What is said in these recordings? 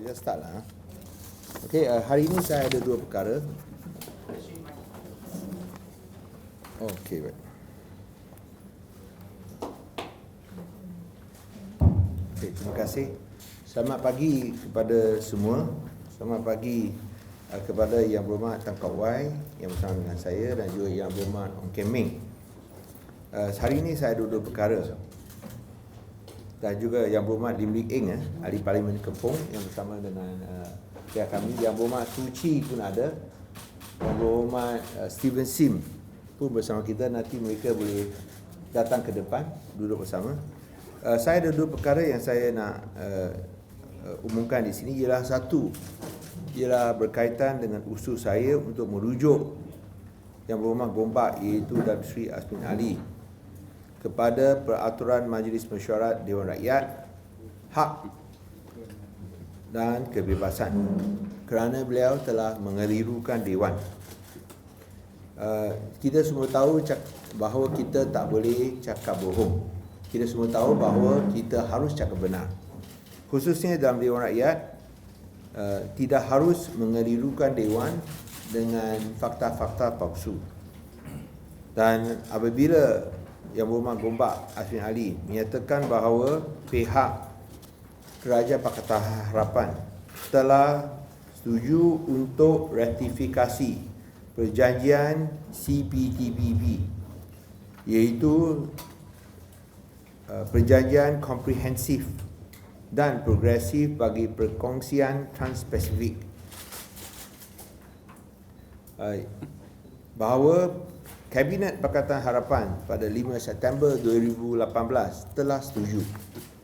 Just start lah. Okay, hari ini saya ada dua perkara. Okay, baik. Okay, terima kasih. Selamat pagi kepada semua. Selamat pagi kepada Yang Berhormat Tan Kok Wai yang bersama dengan saya dan juga Yang Berhormat Ong Kem Meng. Hari ini saya ada dua perkara. Dan juga Yang Berhormat Lim Lik Eng, Ahli Parlimen Kepong yang bersama dengan pihak kami. Yang Berhormat Tu Chi pun ada. Yang Berhormat Steven Sim pun bersama kita. Nanti mereka boleh datang ke depan, duduk bersama. Saya ada dua perkara yang saya nak umumkan di sini. Ialah satu, ialah berkaitan dengan usul saya untuk merujuk Yang Berhormat Gombak, iaitu Datuk Seri Azmin Ali, kepada peraturan Majlis Mesyuarat Dewan Rakyat Hak dan Kebebasan, kerana beliau telah mengelirukan Dewan. Kita semua tahu bahawa kita tak boleh cakap bohong. Kita semua tahu bahawa kita harus cakap benar, khususnya dalam Dewan Rakyat. Tidak harus mengelirukan Dewan dengan fakta-fakta palsu. Dan apabila Yang Berhormat Gombak Azmin Ali menyatakan bahawa pihak Kerajaan Pakatan Harapan telah setuju untuk ratifikasi perjanjian CPTPP, iaitu perjanjian komprehensif dan progresif bagi perkongsian Trans-Pasifik, bahawa Kabinet Pakatan Harapan pada 5 September 2018 telah setuju.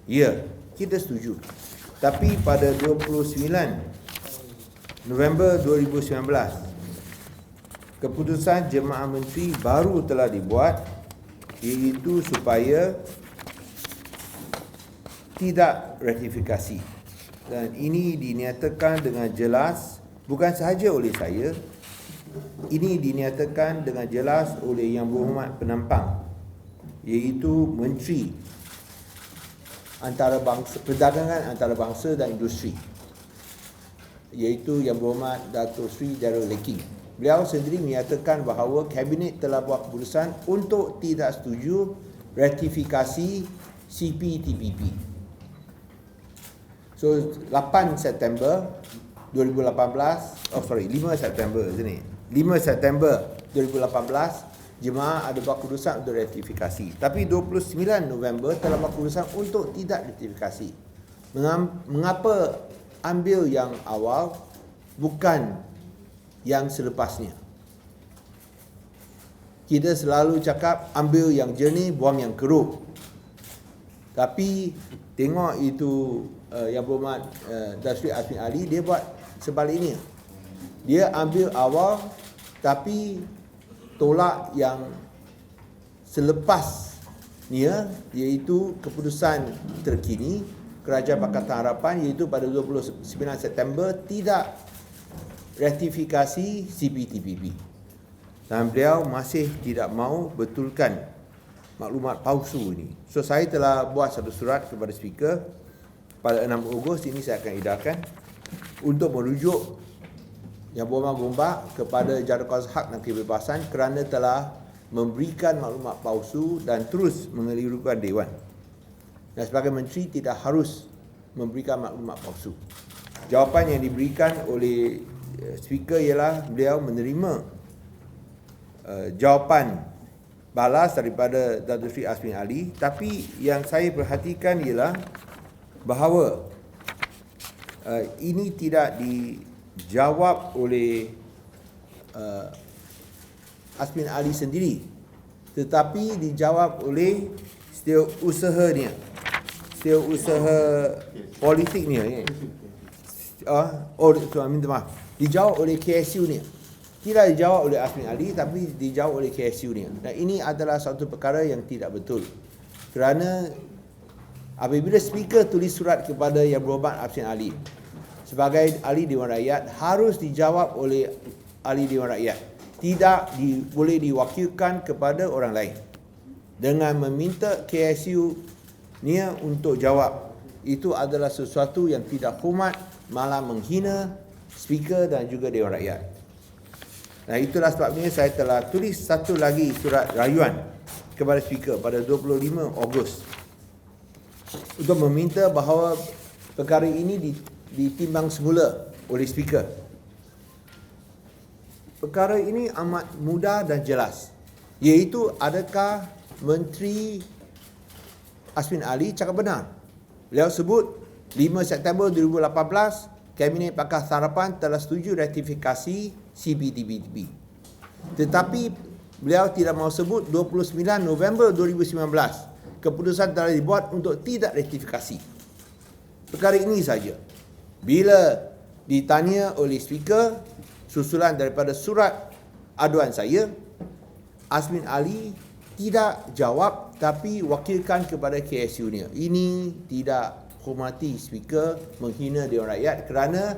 Ya, kita setuju. Tapi pada 29 November 2019, keputusan Jemaah Menteri baru telah dibuat, iaitu supaya tidak ratifikasi. Dan ini dinyatakan dengan jelas, bukan sahaja oleh saya, ini dinyatakan dengan jelas oleh Yang Berhormat Penampang, iaitu Menteri Perdagangan Antarabangsa dan Industri, iaitu Yang Berhormat Datuk Seri Darul Leki. Beliau sendiri menyatakan bahawa Kabinet telah buat keputusan untuk tidak setuju ratifikasi CPTPP. So 8 September 2018, 5 September sini. 5 September 2018, jemaah ada buat keputusan untuk ratifikasi. Tapi 29 November telah buat keputusan untuk tidak ratifikasi. Mengapa ambil yang awal bukan yang selepasnya? Kita selalu cakap ambil yang jernih, buang yang keruh. Tapi tengok itu Yang Berhormat Datuk Seri Azmin Ali, dia buat sebaliknya. Dia ambil awal tapi tolak yang selepasnya, iaitu keputusan terkini Kerajaan Pakatan Harapan, iaitu pada 29 September tidak ratifikasi CPTPP. Dan beliau masih tidak mahu betulkan maklumat palsu ini. So saya telah buat satu surat kepada Speaker pada 6 Ogos ini, saya akan edarkan untuk merujuk Yang Berhormat Gombak kepada Jadual Hak dan Kebebasan kerana telah memberikan maklumat palsu dan terus mengelirukan Dewan. Dan sebagai Menteri tidak harus memberikan maklumat palsu. Jawapan yang diberikan oleh Speaker ialah beliau menerima jawapan balas daripada Datuk Seri Azmin Ali. Tapi yang saya perhatikan ialah bahawa ini tidak dijawab oleh Azmin Ali sendiri, tetapi dijawab oleh setiausaha politiknya. Minta maaf. Dijawab oleh KSU ni. Tidak dijawab oleh Azmin Ali, tapi dijawab oleh KSU ni. Dan ini adalah satu perkara yang tidak betul. Kerana apabila Speaker tulis surat kepada Yang Berhormat Azmin Ali sebagai ahli Dewan Rakyat, harus dijawab oleh ahli Dewan Rakyat. Tidak boleh diwakilkan kepada orang lain. Dengan meminta KSU ni untuk jawab, itu adalah sesuatu yang tidak hormat malah menghina speaker dan juga Dewan Rakyat. Nah, itulah sebabnya saya telah tulis satu lagi surat rayuan kepada speaker pada 25 Ogos untuk meminta bahawa perkara ini ditimbang semula oleh speaker. Perkara ini amat mudah dan jelas, iaitu adakah Menteri Azmin Ali cakap benar. Beliau sebut 5 September 2018 Kabinet Pakar Sarapan telah setuju ratifikasi CPTPP. Tetapi beliau tidak mahu sebut 29 November 2019 keputusan telah dibuat untuk tidak ratifikasi. Perkara ini saja. Bila ditanya oleh speaker susulan daripada surat aduan saya, Azmin Ali tidak jawab tapi wakilkan kepada KSU-nya. Ini tidak hormati speaker, menghina Dewan Rakyat, kerana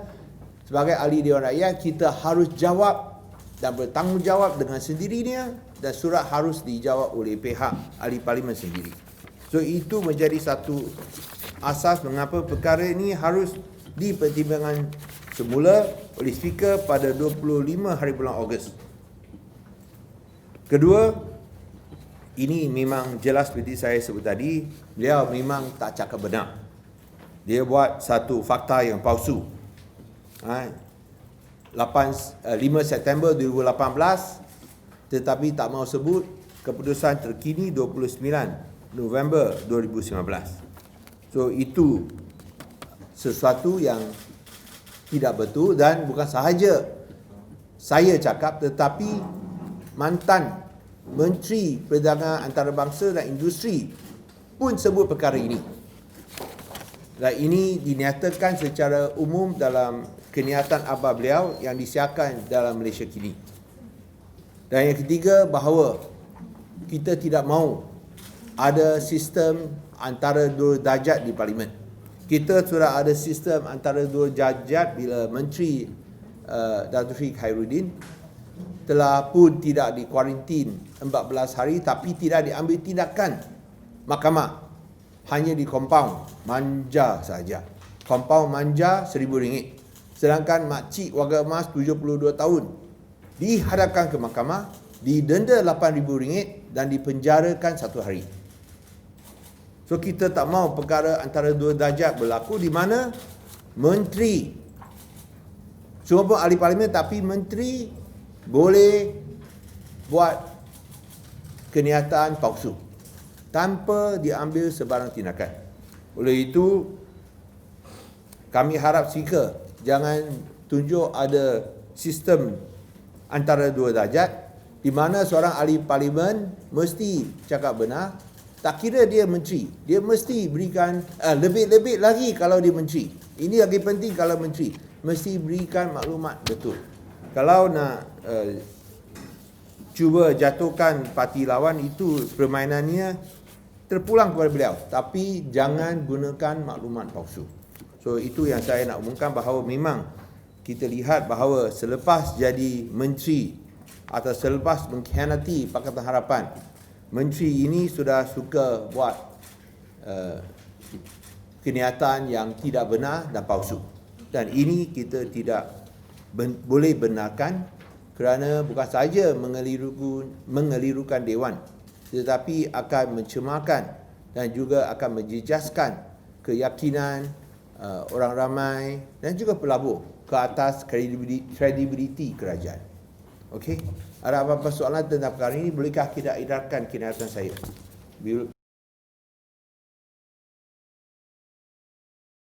sebagai ahli Dewan Rakyat kita harus jawab dan bertanggungjawab dengan sendirinya, dan surat harus dijawab oleh pihak ahli parlimen sendiri. So itu menjadi satu asas mengapa perkara ini harus dipertimbangkan semula oleh speaker pada 25 hari bulan Ogos. Kedua, ini memang jelas seperti saya sebut tadi, beliau memang tak cakap benar. Dia buat satu fakta yang palsu. 5 September 2018, tetapi tak mahu sebut keputusan terkini 29 November 2019. So itu sesuatu yang tidak betul, dan bukan sahaja saya cakap, tetapi mantan Menteri Perdagangan Antarabangsa dan Industri pun sebut perkara ini. Dan ini dinyatakan secara umum dalam kenyataan abar beliau yang disiarkan dalam Malaysia Kini. Dan yang ketiga, bahawa kita tidak mahu ada sistem antara dua darjat di Parlimen. Kita sudah ada sistem antara dua darjat bila Menteri Datuk Seri Khairuddin telah pun tidak dikuarantin 14 hari tapi tidak diambil tindakan mahkamah. Hanya di kompaun manja saja. Kompaun manja RM1,000. Sedangkan makcik warga emas 72 tahun dihadapkan ke mahkamah, didenda RM8,000 dan dipenjarakan 1 hari. So kita tak mahu perkara antara dua darjat berlaku di mana menteri, semua pun ahli parlimen, tapi menteri boleh buat kenyataan palsu tanpa diambil sebarang tindakan. Oleh itu, kami harap speaker jangan tunjuk ada sistem antara dua darjat di mana seorang ahli parlimen mesti cakap benar. Tak kira dia menteri, dia mesti berikan lebih-lebih lagi kalau dia menteri. Ini lagi penting kalau menteri, mesti berikan maklumat betul. Kalau nak cuba jatuhkan parti lawan, itu permainannya terpulang kepada beliau, tapi jangan gunakan maklumat palsu. So itu yang saya nak umumkan, bahawa memang kita lihat bahawa selepas jadi menteri atau selepas mengkhianati Pakatan Harapan, menteri ini sudah suka buat kenyataan yang tidak benar dan palsu. Dan ini kita tidak boleh benarkan, kerana bukan sahaja mengelirukan Dewan, tetapi akan mencemarkan dan juga akan menjejaskan keyakinan orang ramai dan juga pelabur ke atas kredibiliti kerajaan. Okey, ada apa-apa soalan tentang perkara ini, bolehkah kita edarkan kenyataan saya?